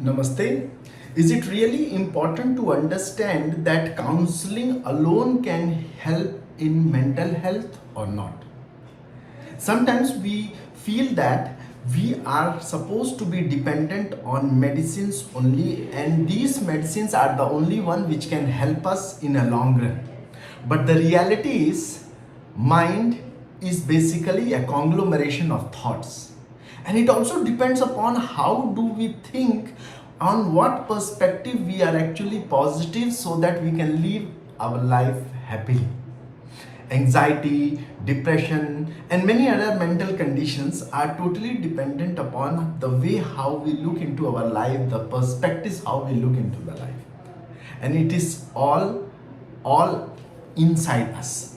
Namaste. Is it really important to understand that counseling alone can help in mental health or not? Sometimes we feel that we are supposed to be dependent on medicines only, and these medicines are the only one which can help us in a long run. But the reality is, mind is basically a conglomeration of thoughts, and it also depends upon how do we think, on what perspective we are actually positive, so that we can live our life happily. Anxiety, depression, and many other mental conditions are totally dependent upon the way how we look into our life, the perspectives how we look into the life. And it is all inside us.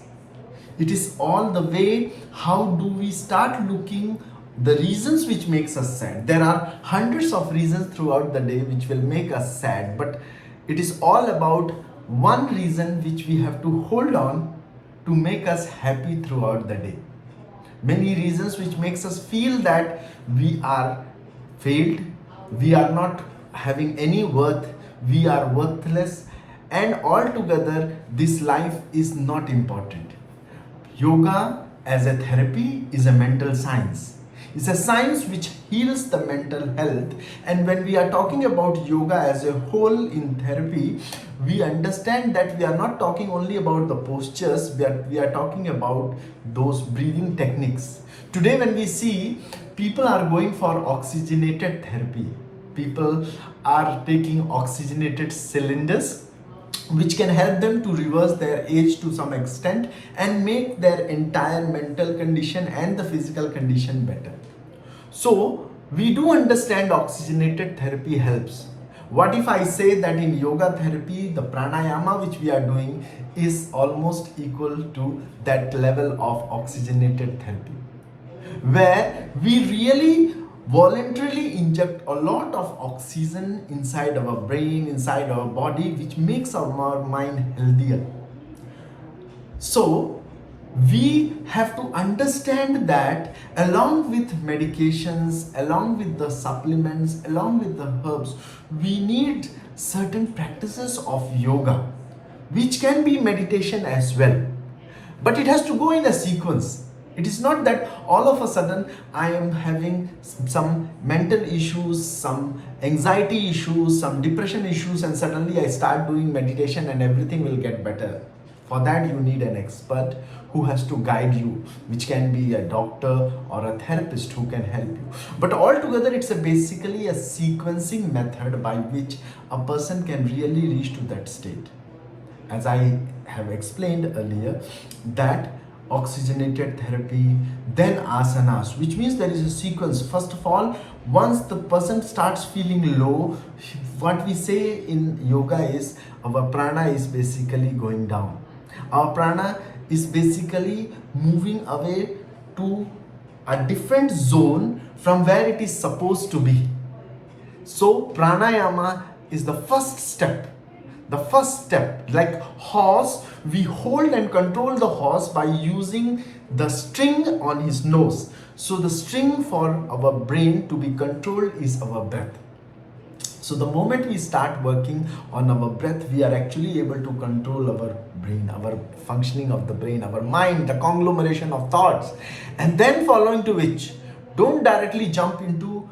It is all the way how do we start looking the reasons which makes us sad. There are hundreds of reasons throughout the day which will make us sad, but it is all about one reason which we have to hold on to make us happy throughout the day. Many reasons which makes us feel that we are failed, we are not having any worth, we are worthless, and altogether this life is not important. Yoga as a therapy is a mental science. It's a science which heals the mental health. And when we are talking about yoga as a whole in therapy, we understand that we are not talking only about the postures, we are talking about those breathing techniques. Today, when we see people are going for oxygenated therapy, people are taking oxygenated cylinders which can help them to reverse their age to some extent and make their entire mental condition and the physical condition better. So, we do understand oxygenated therapy helps. What if I say that in yoga therapy, the pranayama which we are doing is almost equal to that level of oxygenated therapy, where we really voluntarily inject a lot of oxygen inside our brain, inside our body, which makes our mind healthier. So, we have to understand that along with medications, along with the supplements, along with the herbs, we need certain practices of yoga, which can be meditation as well. But it has to go in a sequence. It is not that all of a sudden I am having some mental issues, some anxiety issues, some depression issues, and suddenly I start doing meditation and everything will get better. For that, you need an expert who has to guide you, which can be a doctor or a therapist who can help you. But altogether, it's basically a sequencing method by which a person can really reach to that state. As I have explained earlier, that oxygenated therapy, then asanas, which means there is a sequence. First of all, once the person starts feeling low, what we say in yoga is our prana is basically going down. Our prana is basically moving away to a different zone from where it is supposed to be. So pranayama is the first step. The first step, like horse, we hold and control the horse by using the string on his nose. So the string for our brain to be controlled is our breath. So the moment we start working on our breath, we are actually able to control our brain, our functioning of the brain, our mind, the conglomeration of thoughts. And then following to which, don't directly jump into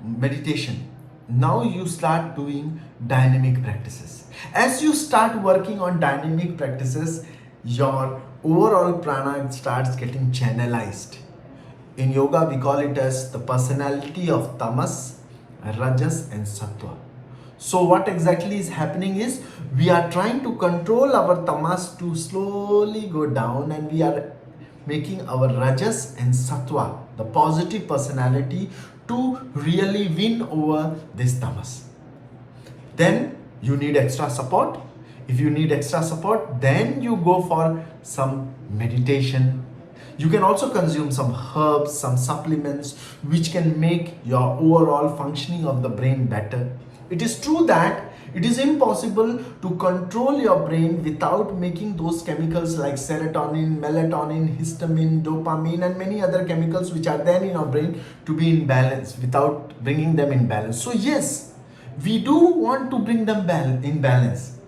meditation. Now you start doing dynamic practices. As you start working on dynamic practices, your overall prana starts getting channelized. In yoga, we call it as the personality of tamas, rajas, and sattva. So what exactly is happening is we are trying to control our tamas to slowly go down, and we are making our rajas and sattva, the positive personality, to really win over this tamas. Then you need extra support. If you need extra support, then you go for some meditation. You can also consume some herbs, some supplements, which can make your overall functioning of the brain better. It is true that it is impossible to control your brain without making those chemicals like serotonin, melatonin, histamine, dopamine, and many other chemicals which are there in our brain to be in balance, without bringing them in balance. So yes, We do want to bring them in balance,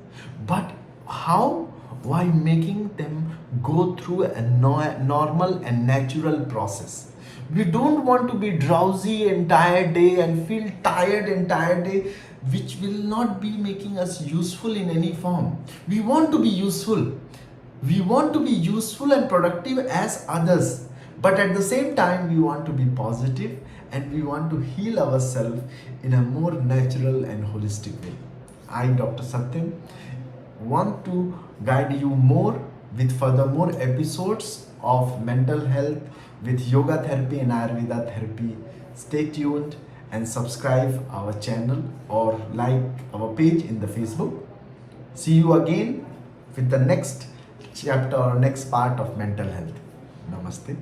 but how? Why making them go through a normal and natural process. We don't want to be drowsy entire day and feel tired entire day, which will not be making us useful in any form. We want to be useful. We want to be useful and productive as others, but at the same time we want to be positive and we want to heal ourselves in a more natural and holistic way. I, Dr. Satyam, want to guide you more with furthermore episodes of mental health with yoga therapy and Ayurveda therapy. Stay tuned and subscribe our channel or like our page in the Facebook. See you again with the next chapter or next part of mental health. Namaste.